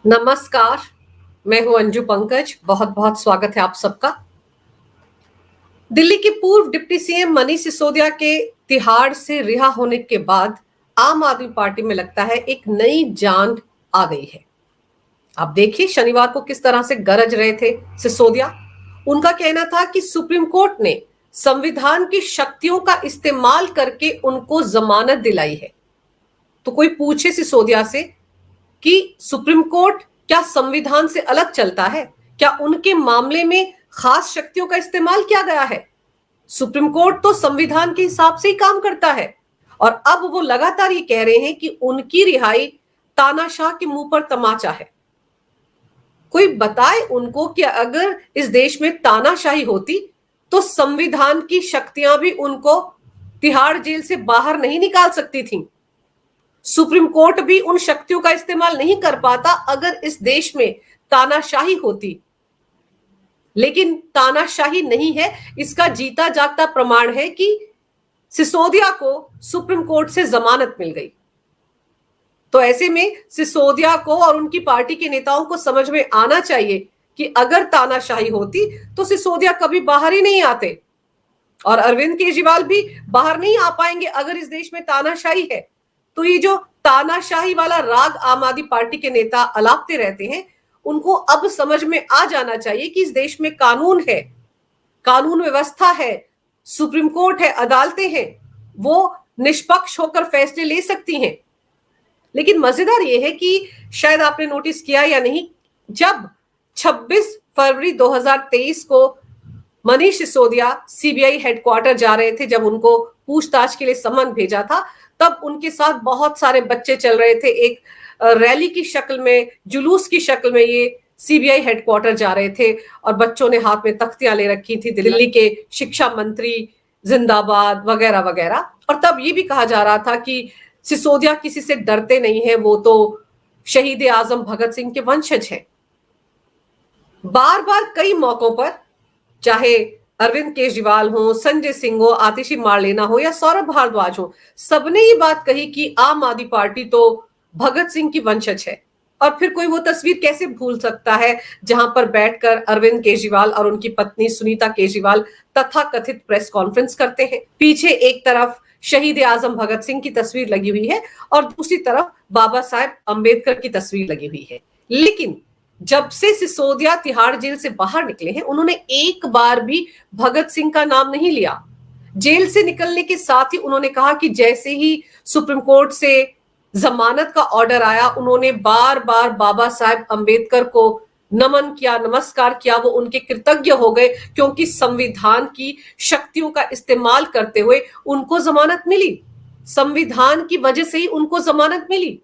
नमस्कार। मैं हूं अंजू पंकज। बहुत बहुत स्वागत है आप सबका। दिल्ली के पूर्व डिप्टी सीएम मनीष सिसोदिया के तिहाड़ से रिहा होने के बाद आम आदमी पार्टी में लगता है एक नई जान आ गई है। आप देखिए शनिवार को किस तरह से गरज रहे थे सिसोदिया। उनका कहना था कि सुप्रीम कोर्ट ने संविधान की शक्तियों का इस्तेमाल करके उनको जमानत दिलाई है। तो कोई पूछे सिसोदिया से कि सुप्रीम कोर्ट क्या संविधान से अलग चलता है? क्या उनके मामले में खास शक्तियों का इस्तेमाल किया गया है? सुप्रीम कोर्ट तो संविधान के हिसाब से ही काम करता है। और अब वो लगातार ये कह रहे हैं कि उनकी रिहाई तानाशाह के मुंह पर तमाचा है। कोई बताए उनको कि अगर इस देश में तानाशाही होती तो संविधान की शक्तियां भी उनको तिहाड़ जेल से बाहर नहीं निकाल सकती थी। सुप्रीम कोर्ट भी उन शक्तियों का इस्तेमाल नहीं कर पाता अगर इस देश में तानाशाही होती। लेकिन तानाशाही नहीं है, इसका जीता जागता प्रमाण है कि सिसोदिया को सुप्रीम कोर्ट से जमानत मिल गई। तो ऐसे में सिसोदिया को और उनकी पार्टी के नेताओं को समझ में आना चाहिए कि अगर तानाशाही होती तो सिसोदिया कभी बाहर ही नहीं आते और अरविंद केजरीवाल भी बाहर नहीं आ पाएंगे अगर इस देश में तानाशाही है। तो ये जो तानाशाही वाला राग आम आदमी पार्टी के नेता अलापते रहते हैं, उनको अब समझ में आ जाना चाहिए कि इस देश में कानून है, कानून व्यवस्था है, सुप्रीम कोर्ट है, अदालतें हैं, वो निष्पक्ष होकर फैसले ले सकती हैं। लेकिन मजेदार यह है कि शायद आपने नोटिस किया या नहीं, जब 26 फरवरी 2023 को मनीष सिसोदिया सीबीआई हेडक्वार्टर जा रहे थे, जब उनको पूछताछ के लिए समन भेजा था, तब उनके साथ बहुत सारे बच्चे चल रहे थे। एक रैली की शक्ल में, जुलूस की शक्ल में ये सीबीआई हेडक्वार्टर जा रहे थे और बच्चों ने हाथ में तख्तियां ले रखी थी, दिल्ली के शिक्षा मंत्री जिंदाबाद वगैरह वगैरह। और तब ये भी कहा जा रहा था कि सिसोदिया किसी से डरते नहीं है, वो तो शहीद आजम भगत सिंह के वंशज हैं। बार बार कई मौकों पर, चाहे अरविंद केजरीवाल हो, संजय सिंह हो, आतिशी मारलेना हो या सौरभ भारद्वाज हो, सबने ये बात कही कि आम आदमी पार्टी तो भगत सिंह की वंशज है। और फिर कोई वो तस्वीर कैसे भूल सकता है जहां पर बैठकर अरविंद केजरीवाल और उनकी पत्नी सुनीता केजरीवाल तथाकथित प्रेस कॉन्फ्रेंस करते हैं। पीछे एक तरफ शहीद आजम भगत सिंह की तस्वीर लगी हुई है और दूसरी तरफ बाबा साहेब अंबेडकर की तस्वीर लगी हुई है। लेकिन जब से सिसोदिया तिहाड़ जेल से बाहर निकले हैं, उन्होंने एक बार भी भगत सिंह का नाम नहीं लिया। जेल से निकलने के साथ ही उन्होंने कहा कि जैसे ही सुप्रीम कोर्ट से जमानत का ऑर्डर आया, उन्होंने बार बार बाबा साहेब अंबेडकर को नमन किया, नमस्कार किया। वो उनके कृतज्ञ हो गए क्योंकि संविधान की शक्तियों का इस्तेमाल करते हुए उनको जमानत मिली। संविधान की वजह से ही उनको जमानत मिली।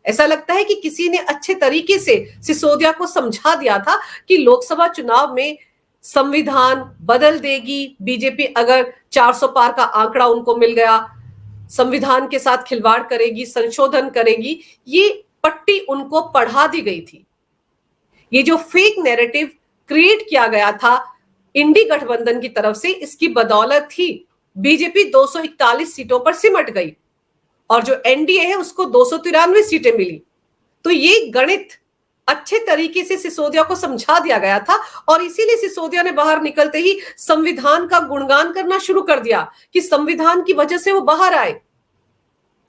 ऐसा लगता है कि किसी ने अच्छे तरीके से सिसोदिया को समझा दिया था कि लोकसभा चुनाव में संविधान बदल देगी बीजेपी अगर 400 पार का आंकड़ा उनको मिल गया, संविधान के साथ खिलवाड़ करेगी, संशोधन करेगी। ये पट्टी उनको पढ़ा दी गई थी। ये जो फेक नैरेटिव क्रिएट किया गया था इंडी गठबंधन की तरफ से, इसकी बदौलत ही बीजेपी 241 सीटों पर सिमट गई और जो एनडीए है उसको 293 सीटें मिली। तो ये गणित अच्छे तरीके से सिसोदिया को समझा दिया गया था और इसीलिए सिसोदिया ने बाहर निकलते ही संविधान का गुणगान करना शुरू कर दिया कि संविधान की वजह से वो बाहर आए।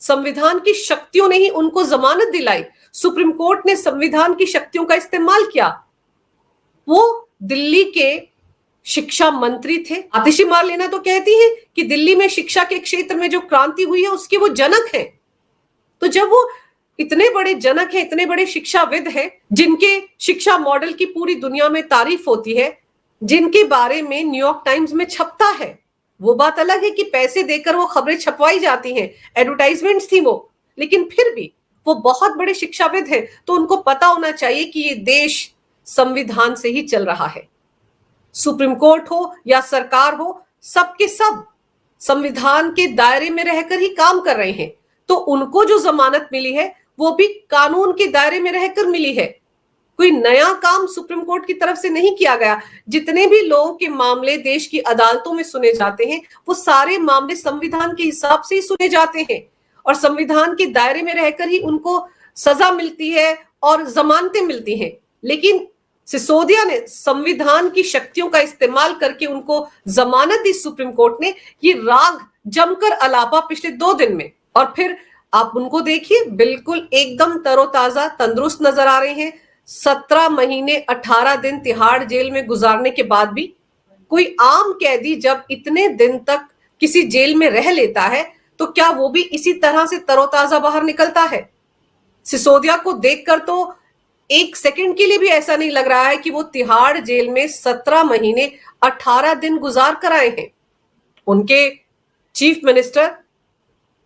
संविधान की शक्तियों ने ही उनको जमानत दिलाई। सुप्रीम कोर्ट ने संविधान की शक्तियों का इस्तेमाल किया। वो दिल्ली के शिक्षा मंत्री थे। आतिशी मारलेना तो कहती हैं कि दिल्ली में शिक्षा के क्षेत्र में जो क्रांति हुई है उसके वो जनक हैं। तो जब वो इतने बड़े जनक हैं, इतने बड़े शिक्षाविद हैं, जिनके शिक्षा मॉडल की पूरी दुनिया में तारीफ होती है, जिनके बारे में न्यूयॉर्क टाइम्स में छपता है, वो बात अलग है कि पैसे देकर वो खबरें छपवाई जाती हैं, एडवर्टाइजमेंट्स थी वो, लेकिन फिर भी वो बहुत बड़े शिक्षाविद हैं। तो उनको पता होना चाहिए कि ये देश संविधान से ही चल रहा है। सुप्रीम कोर्ट हो या सरकार हो, सबके सब संविधान के दायरे में रहकर ही काम कर रहे हैं। तो उनको जो जमानत मिली है वो भी कानून के दायरे में रहकर मिली है। कोई नया काम सुप्रीम कोर्ट की तरफ से नहीं किया गया। जितने भी लोगों के मामले देश की अदालतों में सुने जाते हैं, वो सारे मामले संविधान के हिसाब से ही सुने जाते हैं और संविधान के दायरे में रहकर ही उनको सजा मिलती है, और जमानतें मिलती हैं, लेकिन सिसोदिया ने संविधान की शक्तियों का इस्तेमाल करके उनको जमानत दी सुप्रीम कोर्ट ने। ये राग जमकर अलापा पिछले 2 दिन में, और फिर आप उनको देखिए बिल्कुल एकदम तरोताजा तंदुरुस्त नजर आ रहे हैं। 17 महीने 18 दिन तिहाड़ जेल में गुजारने के बाद भी कोई आम कैदी जब इतने दिन तक किसी जेल में रह लेता है तो क्या वो भी इसी तरह से तरोताजा बाहर निकलता है? सिसोदिया को देखकर तो एक सेकंड के लिए भी ऐसा नहीं लग रहा है कि वो तिहाड़ जेल में 17 महीने 18 दिन गुजार कर आए हैं। उनके चीफ मिनिस्टर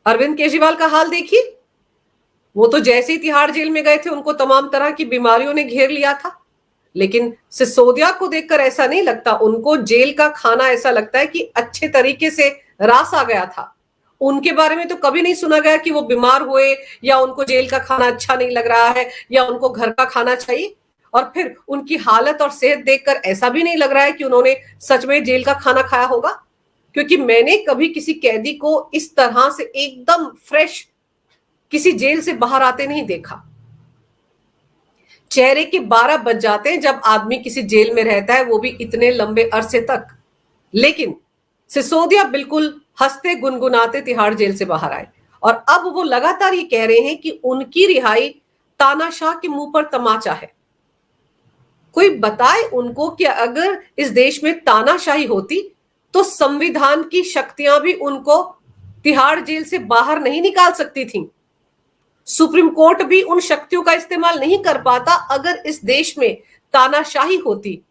अरविंद केजरीवाल का हाल देखिए, वो तो जैसे ही तिहाड़ जेल में गए थे उनको तमाम तरह की बीमारियों ने घेर लिया था, लेकिन सिसोदिया को देखकर ऐसा नहीं लगता। उनको जेल का खाना ऐसा लगता है कि अच्छे तरीके से रास आ गया था। उनके बारे में तो कभी नहीं सुना गया कि वो बीमार हुए या उनको जेल का खाना अच्छा नहीं लग रहा है या उनको घर का खाना चाहिए। और फिर उनकी हालत और सेहत देखकर ऐसा भी नहीं लग रहा है कि उन्होंने सच में जेल का खाना खाया होगा, क्योंकि मैंने कभी किसी कैदी को इस तरह से एकदम फ्रेश किसी जेल से बाहर आते नहीं देखा। चेहरे के 12 बज जाते हैं जब आदमी किसी जेल में रहता है, वो भी इतने लंबे अरसे तक। लेकिन सिसोदिया बिल्कुल हंसते गुनगुनाते तिहाड़ जेल से बाहर आए, और अब वो लगातार ये कह रहे हैं कि उनकी रिहाई तानाशाह के मुंह पर तमाचा है। कोई बताए उनको कि अगर इस देश में तानाशाही होती तो संविधान की शक्तियां भी उनको तिहाड़ जेल से बाहर नहीं निकाल सकती थी। सुप्रीम कोर्ट भी उन शक्तियों का इस्तेमाल नहीं कर पाता अगर इस देश में तानाशाही होती।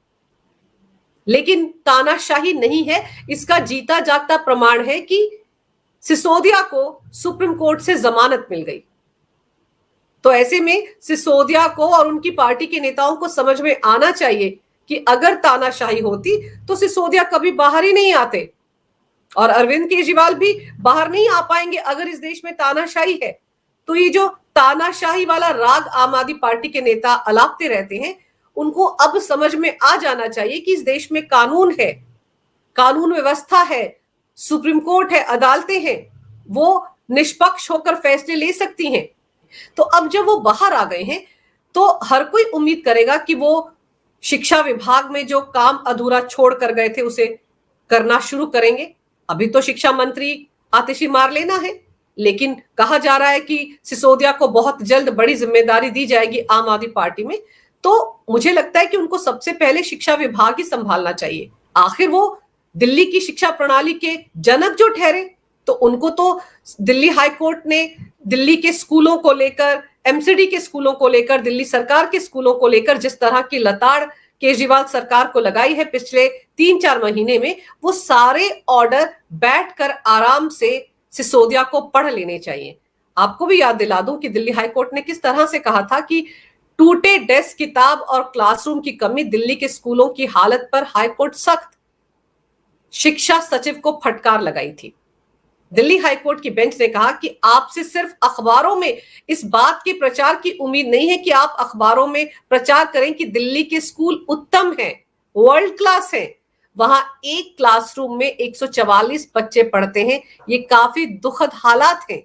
लेकिन तानाशाही नहीं है, इसका जीता जागता प्रमाण है कि सिसोदिया को सुप्रीम कोर्ट से जमानत मिल गई। तो ऐसे में सिसोदिया को और उनकी पार्टी के नेताओं को समझ में आना चाहिए कि अगर तानाशाही होती तो सिसोदिया कभी बाहर ही नहीं आते, और अरविंद केजरीवाल भी बाहर नहीं आ पाएंगे अगर इस देश में तानाशाही है। तो ये जो तानाशाही वाला राग आम आदमी पार्टी के नेता अलापते रहते हैं, उनको अब समझ में आ जाना चाहिए कि इस देश में कानून है, कानून व्यवस्था है, सुप्रीम कोर्ट है, अदालतें हैं, वो निष्पक्ष होकर फैसले ले सकती हैं। तो अब जब वो बाहर आ गए हैं तो हर कोई उम्मीद करेगा कि वो शिक्षा विभाग में जो काम अधूरा छोड़ कर गए थे उसे करना शुरू करेंगे। अभी तो शिक्षा मंत्री आतिशी मार लेना है, लेकिन कहा जा रहा है कि सिसोदिया को बहुत जल्द बड़ी जिम्मेदारी दी जाएगी आम आदमी पार्टी में। तो मुझे लगता है कि उनको सबसे पहले शिक्षा विभाग ही संभालना चाहिए। आखिर वो दिल्ली की शिक्षा प्रणाली के जनक जो ठहरे, तो उनको तो दिल्ली हाई कोर्ट ने दिल्ली के स्कूलों को लेकर, एमसीडी के स्कूलों को लेकर, दिल्ली सरकार के स्कूलों को लेकर जिस तरह की लताड़ केजरीवाल सरकार को लगाई है पिछले 3-4 महीने में, वो सारे ऑर्डर बैठकर आराम से सिसोदिया को पढ़ लेने चाहिए। आपको भी याद दिला दूं कि दिल्ली हाईकोर्ट ने किस तरह से कहा था कि टूटे डेस्क, किताब और क्लासरूम की कमी दिल्ली के स्कूलों की हालत पर हाईकोर्ट सख्त। शिक्षा सचिव को फटकार लगाई थी। दिल्ली हाईकोर्ट की बेंच ने कहा कि आपसे सिर्फ अखबारों में इस बात के प्रचार की उम्मीद नहीं है कि आप अखबारों में प्रचार करें कि दिल्ली के स्कूल उत्तम हैं, वर्ल्ड क्लास हैं। वहां एक क्लासरूम में 144 बच्चे पढ़ते हैं, ये काफी दुखद हालात हैं।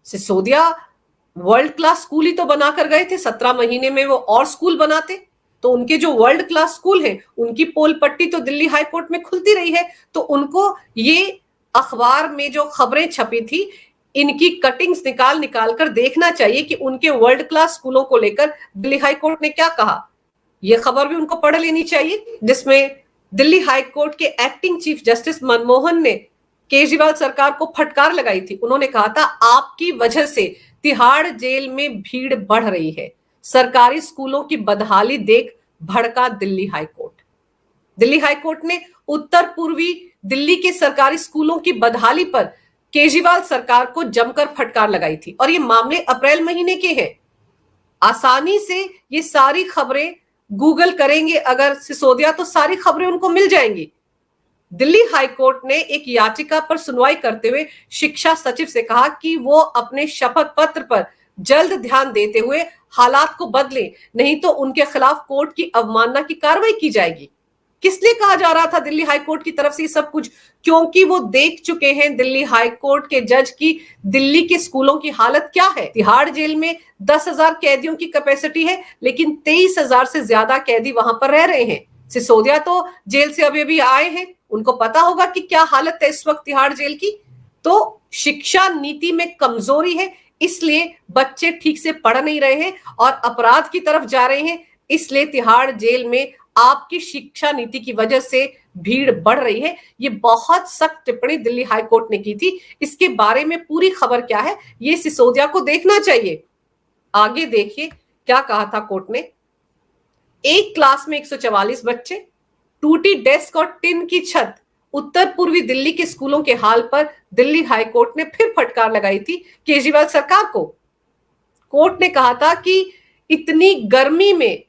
सिसोदिया वर्ल्ड क्लास स्कूल ही तो बनाकर गए थे, 17 महीने में वो और स्कूल बनाते तो उनके जो वर्ल्ड क्लास स्कूल हैं उनकी पोल पट्टी तो दिल्ली हाईकोर्ट में खुलती रही है। तो उनको ये अखबार में जो खबरें छपी थी इनकी कटिंग्स निकाल निकाल कर देखना चाहिए कि उनके वर्ल्ड क्लास स्कूलों को लेकर दिल्ली हाईकोर्ट ने क्या कहा। यह खबर भी उनको पढ़ लेनी चाहिए, जिसमें दिल्ली हाईकोर्ट के एक्टिंग चीफ जस्टिस मनमोहन ने केजरीवाल सरकार को फटकार लगाई थी। उन्होंने कहा था, आपकी वजह से तिहाड़ जेल में भीड़ बढ़ रही है। सरकारी स्कूलों की बदहाली देख भड़का दिल्ली हाईकोर्ट। दिल्ली हाईकोर्ट ने उत्तर पूर्वी दिल्ली के सरकारी स्कूलों की बदहाली पर केजरीवाल सरकार को जमकर फटकार लगाई थी, और ये मामले अप्रैल महीने के हैं। आसानी से ये सारी खबरें गूगल करेंगे अगर सिसोदिया तो सारी खबरें उनको मिल जाएंगी। दिल्ली हाईकोर्ट ने एक याचिका पर सुनवाई करते हुए शिक्षा सचिव से कहा कि वो अपने शपथ पत्र पर जल्द ध्यान देते हुए हालात को बदलें, नहीं तो उनके खिलाफ कोर्ट की अवमानना की कार्रवाई की जाएगी। किस लिए कहा जा रहा था दिल्ली हाईकोर्ट की तरफ से ये सब कुछ? क्योंकि वो देख चुके हैं दिल्ली हाईकोर्ट के जज की दिल्ली के स्कूलों की हालत क्या है। तिहाड़ जेल में 10,000 कैदियों की कैपेसिटी है, लेकिन 23,000 से ज्यादा कैदी वहां पर रह रहे हैं। सिसोदिया तो जेल से अभी आए हैं, उनको पता होगा कि क्या हालत है इस वक्त तिहाड़ जेल की। तो शिक्षा नीति में कमजोरी है, इसलिए बच्चे ठीक से पढ़ नहीं रहे हैं और अपराध की तरफ जा रहे हैं। इसलिए तिहाड़ जेल में आपकी शिक्षा नीति की वजह से भीड़ बढ़ रही है। ये बहुत सख्त टिप्पणी दिल्ली हाईकोर्ट ने की थी। इसके बारे में पूरी खबर क्या है ये सिसोदिया को देखना चाहिए। आगे देखिए क्या कहा था कोर्ट ने। एक क्लास में 144 बच्चे, टूटी डेस्क और टिन की छत, उत्तर पूर्वी दिल्ली के स्कूलों के हाल पर दिल्ली हाईकोर्ट ने फिर फटकार लगाई थी केजरीवाल सरकार को। कोर्ट ने कहा था कि इतनी गर्मी में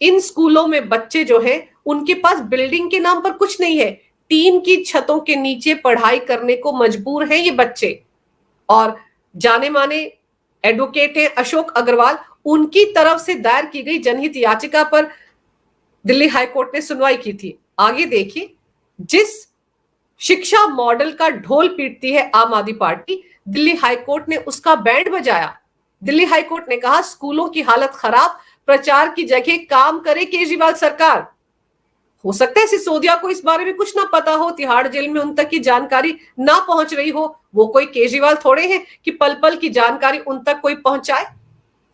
इन स्कूलों में बच्चे जो हैं उनके पास बिल्डिंग के नाम पर कुछ नहीं है, टीन की छतों के नीचे पढ़ाई करने को मजबूर हैं ये बच्चे। और जाने माने एडवोकेट हैं अशोक अग्रवाल, उनकी तरफ से दायर की गई जनहित याचिका पर दिल्ली हाईकोर्ट ने सुनवाई की थी। आगे देखिए, जिस शिक्षा मॉडल का ढोल पीटती है आम आदमी पार्टी, दिल्ली हाईकोर्ट ने उसका बैंड बजाया। दिल्ली हाईकोर्ट ने कहा स्कूलों की हालत खराब, प्रचार की जगह काम करे केजरीवाल सरकार। हो सकता है सिसोदिया को इस बारे में कुछ ना पता हो, तिहाड़ जेल में उन तक की जानकारी ना पहुंच रही हो। वो कोई केजरीवाल थोड़े हैं कि पल पल की जानकारी उन तक कोई पहुंचाए।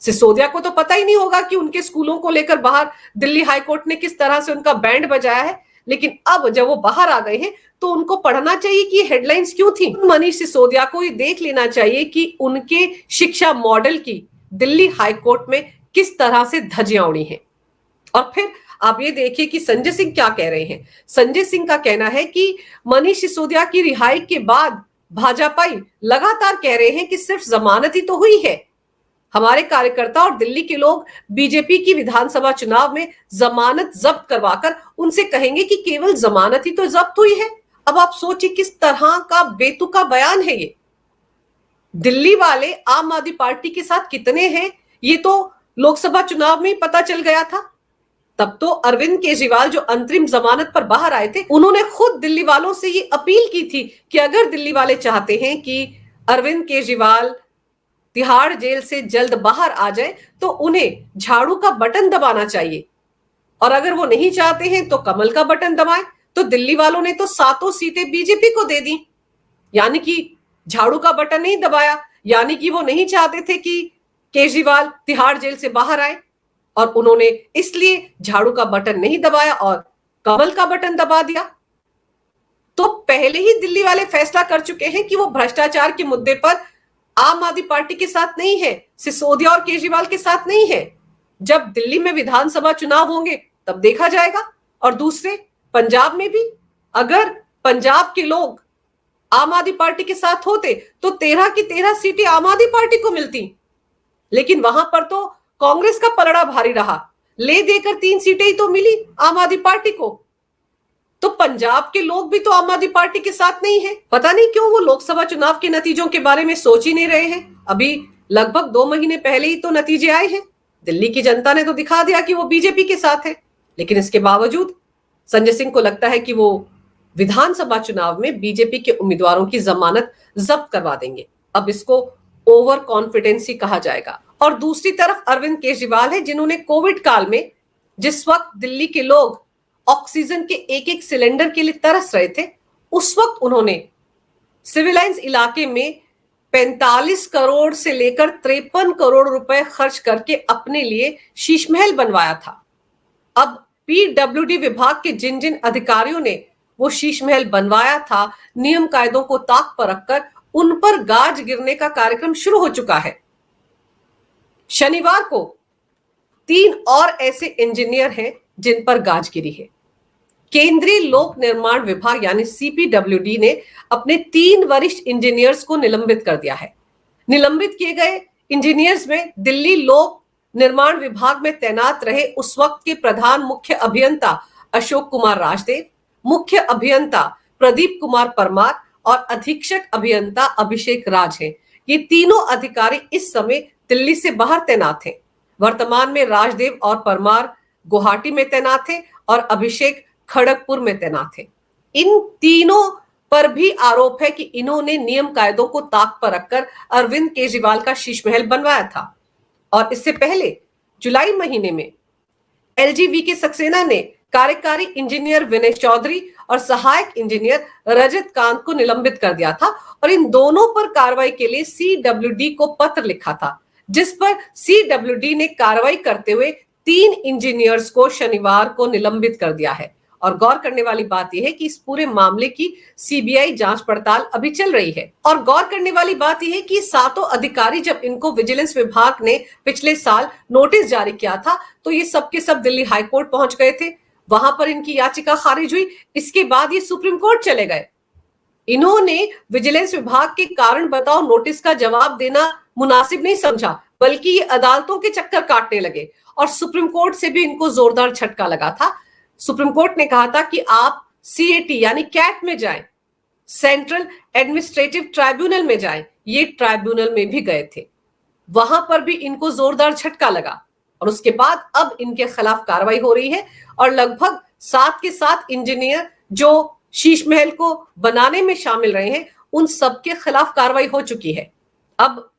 सिसोदिया को तो पता ही नहीं होगा कि उनके स्कूलों को लेकर बाहर दिल्ली हाईकोर्ट ने किस तरह से उनका बैंड बजाया है। लेकिन अब जब वो बाहर आ गए हैं तो उनको पढ़ना चाहिए कि हेडलाइंस क्यों थी। मनीष सिसोदिया को ये देख लेना चाहिए कि उनके शिक्षा मॉडल की दिल्ली हाईकोर्ट में किस तरह से धज्जियां उड़ी हैं। और फिर आप ये देखिए कि संजय सिंह क्या कह रहे हैं। संजय सिंह का कहना है कि मनीष सिसोदिया की रिहाई के बाद भाजपाई लगातार कह रहे हैं कि सिर्फ जमानत ही तो हुई है। हमारे कार्यकर्ता और दिल्ली के लोग बीजेपी की विधानसभा चुनाव में जमानत जब्त करवाकर उनसे कहेंगे कि केवल जमानत ही तो जब्त हुई है। अब आप सोचिए किस तरह का बेतुका बयान है ये। दिल्ली वाले आम आदमी पार्टी के साथ कितने हैं ये तो लोकसभा चुनाव में ही पता चल गया था। तब तो अरविंद केजरीवाल जो अंतरिम जमानत पर बाहर आए थे, उन्होंने खुद दिल्ली वालों से ये अपील की थी कि अगर दिल्ली वाले चाहते हैं कि अरविंद केजरीवाल तिहाड़ जेल से जल्द बाहर आ जाए तो उन्हें झाड़ू का बटन दबाना चाहिए, और अगर वो नहीं चाहते हैं तो कमल का बटन दबाएं। तो दिल्ली वालों ने तो 7 सीटें बीजेपी को दे दी, यानी कि झाड़ू का बटन नहीं दबाया, यानी कि वो नहीं चाहते थे कि केजरीवाल तिहाड़ जेल से बाहर आए, और उन्होंने इसलिए झाड़ू का बटन नहीं दबाया और कमल का बटन दबा दिया। तो पहले ही दिल्ली वाले फैसला कर चुके हैं कि वो भ्रष्टाचार के मुद्दे पर आम आदमी पार्टी के साथ नहीं है, सिसोदिया और केजरीवाल के साथ नहीं है। जब दिल्ली में विधानसभा चुनाव होंगे तब देखा जाएगा। और दूसरे पंजाब में भी अगर पंजाब के लोग आम आदमी पार्टी के साथ होते तो 13 की 13 सीटें आम आदमी पार्टी को मिलती, लेकिन वहां पर तो कांग्रेस का पलड़ा भारी रहा, ले देकर 3 सीटें ही तो मिली आम आदमी पार्टी को। तो पंजाब के लोग भी तो आम आदमी पार्टी के साथ नहीं है। पता नहीं क्यों वो लोकसभा चुनाव के नतीजों के बारे में सोच ही नहीं रहे हैं। अभी लगभग 2 महीने पहले ही तो नतीजे आए हैं। दिल्ली की जनता ने तो दिखा दिया कि वो बीजेपी के साथ है, लेकिन इसके बावजूद संजय सिंह को लगता है कि वो विधानसभा चुनाव में बीजेपी के उम्मीदवारों की जमानत जब्त करवा देंगे। अब इसको ओवर कॉन्फिडेंसी कहा जाएगा। और दूसरी तरफ अरविंद केजरीवाल है, जिन्होंने कोविड काल में जिस वक्त दिल्ली के लोग ऑक्सीजन के एक एक सिलेंडर के लिए तरस रहे थे, उस वक्त उन्होंने सिविल लाइंस इलाके में 45 करोड़ से लेकर 53 करोड़ रुपए खर्च करके अपने लिए शीश महल बनवाया था। अब पीडब्ल्यूडी विभाग के जिन जिन अधिकारियों ने वो शीश महल बनवाया था, नियम कायदों को ताक पर रखकर उन पर गाज गिरने का कार्यक्रम शुरू हो चुका है। शनिवार को 3 और ऐसे इंजीनियर हैं जिन पर गाज गिरी है। केंद्रीय लोक निर्माण विभाग यानी सीपीडब्ल्यूडी ने अपने 3 वरिष्ठ इंजीनियर्स को निलंबित कर दिया है। निलंबित किए गए इंजीनियर्स में दिल्ली लोक निर्माण विभाग में तैनात रहे उस वक्त के प्रधान मुख्य अभियंता अशोक कुमार राजदेव, मुख्य अभियंता प्रदीप कुमार परमार और अधीक्षक अभियंता अभिषेक राज हैं। ये तीनों अधिकारी इस समय दिल्ली से बाहर तैनात हैं। वर्तमान में राजदेव और परमार गुवाहाटी में तैनात हैं और अभिषेक खड़गपुर में तैनात थे। इन तीनों पर भी आरोप है कि इन्होंने नियम कायदों को ताक पर रखकर अरविंद केजरीवाल का शीश महल बनवाया था। और इससे पहले जुलाई महीने में एलजी के सक्सेना ने कार्यकारी इंजीनियर विनय चौधरी और सहायक इंजीनियर रजत कांत को निलंबित कर दिया था और इन दोनों पर कार्रवाई के लिए सीडब्ल्यूडी को पत्र लिखा था, जिस पर सीडब्ल्यूडी ने कार्रवाई करते हुए 3 इंजीनियर्स को शनिवार को निलंबित कर दिया है। और गौर करने वाली बात यह है कि इस पूरे मामले की सीबीआई जांच पड़ताल अभी चल रही है। और गौर करने वाली बात यह है कि 7 अधिकारी जब इनको विजिलेंस विभाग ने पिछले साल नोटिस जारी किया था तो ये सब के सब दिल्ली हाईकोर्ट पहुंच गए थे, वहां पर इनकी याचिका खारिज हुई। इसके बाद ये सुप्रीम कोर्ट चले गए। इन्होंने विजिलेंस विभाग के कारण बताओ नोटिस का जवाब देना मुनासिब नहीं समझा, बल्कि ये अदालतों के चक्कर काटने लगे और सुप्रीम कोर्ट से भी इनको जोरदार झटका लगा था। सुप्रीम कोर्ट ने कहा था कि आप सीएटी यानी कैट में जाएं, सेंट्रल एडमिनिस्ट्रेटिव ट्राइब्यूनल में जाएं। ये ट्राइब्यूनल में भी गए थे, वहां पर भी इनको जोरदार झटका लगा और उसके बाद अब इनके खिलाफ कार्रवाई हो रही है और लगभग 7 के 7 इंजीनियर जो शीश महल को बनाने में शामिल रहे हैं उन सबके खिलाफ कार्रवाई हो चुकी है। अब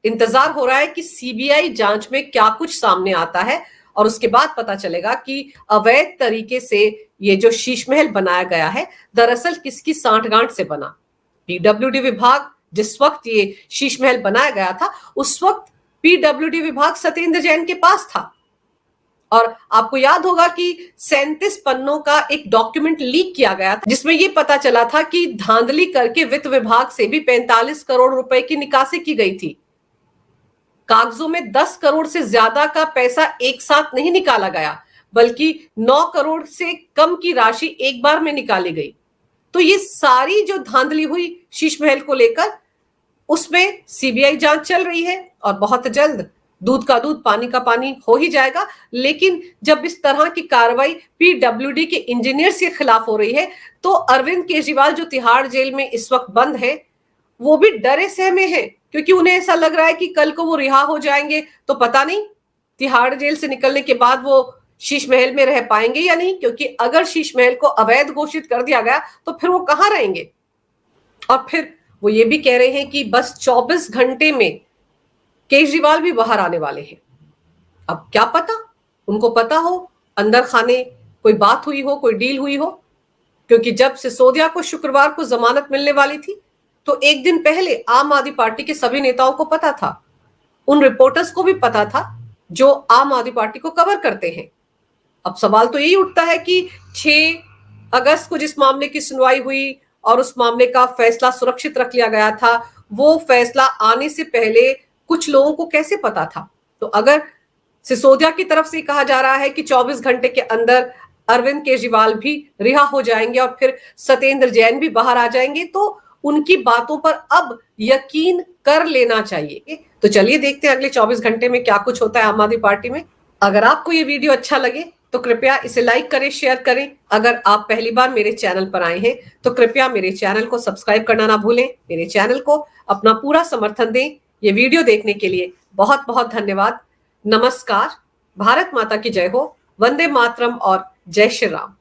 इंतजार हो रहा है कि सीबीआई जांच में क्या कुछ सामने आता है और उसके बाद पता चलेगा कि अवैध तरीके से ये जो शीश महल बनाया गया है दरअसल किसकी सांठगांठ से बना। पीडब्ल्यूडी विभाग जिस वक्त ये शीश महल बनाया गया था उस वक्त पीडब्ल्यूडी विभाग सत्येंद्र जैन के पास था और आपको याद होगा कि 37 पन्नों का एक डॉक्यूमेंट लीक किया गया था जिसमें यह पता चला था कि धांधली करके वित्त विभाग से भी 45 करोड़ रुपए की निकासी की गई थी। कागजों में 10 करोड़ से ज्यादा का पैसा एक साथ नहीं निकाला गया, बल्कि 9 करोड़ से कम की राशि एक बार में निकाली गई। तो ये सारी जो धांधली हुई शीश महल को लेकर उसमें सीबीआई जांच चल रही है और बहुत जल्द दूध का दूध पानी का पानी हो ही जाएगा। लेकिन जब इस तरह की कार्रवाई पीडब्ल्यूडी के इंजीनियर्स के खिलाफ हो रही है तो अरविंद केजरीवाल जो तिहाड़ जेल में इस वक्त बंद है वो भी डरे सहमे हैं, क्योंकि उन्हें ऐसा लग रहा है कि कल को वो रिहा हो जाएंगे तो पता नहीं तिहाड़ जेल से निकलने के बाद वो शीश महल में रह पाएंगे या नहीं, क्योंकि अगर शीश महल को अवैध घोषित कर दिया गया तो फिर वो कहां रहेंगे। और फिर वो ये भी कह रहे हैं कि बस 24 घंटे में केजरीवाल भी बाहर आने वाले हैं। अब क्या पता उनको पता हो अंदर खाने कोई बात हुई हो, कोई डील हुई हो, क्योंकि जब सिसोदिया को शुक्रवार को जमानत मिलने वाली थी तो एक दिन पहले आम आदमी पार्टी के सभी नेताओं को पता था, उन रिपोर्टर्स को भी पता था जो आम आदमी पार्टी को कवर करते हैं। अब सवाल तो यही उठता है कि 6 अगस्त को जिस मामले की सुनवाई हुई और उस मामले का फैसला सुरक्षित रख लिया गया था, वो फैसला आने से पहले कुछ लोगों को कैसे पता था। तो अगर सिसोदिया की तरफ से कहा जा रहा है कि 24 घंटे के अंदर अरविंद केजरीवाल भी रिहा हो जाएंगे और फिर सत्येंद्र जैन भी बाहर आ जाएंगे, तो उनकी बातों पर अब यकीन कर लेना चाहिए। तो चलिए देखते हैं अगले 24 घंटे में क्या कुछ होता है आम आदमी पार्टी में। अगर आपको ये वीडियो अच्छा लगे तो कृपया इसे लाइक करें, शेयर करें। अगर आप पहली बार मेरे चैनल पर आए हैं तो कृपया मेरे चैनल को सब्सक्राइब करना ना भूलें। मेरे चैनल को अपना पूरा समर्थन दें। ये वीडियो देखने के लिए बहुत बहुत धन्यवाद। नमस्कार। भारत माता की जय हो। वंदे मातरम और जय श्री राम।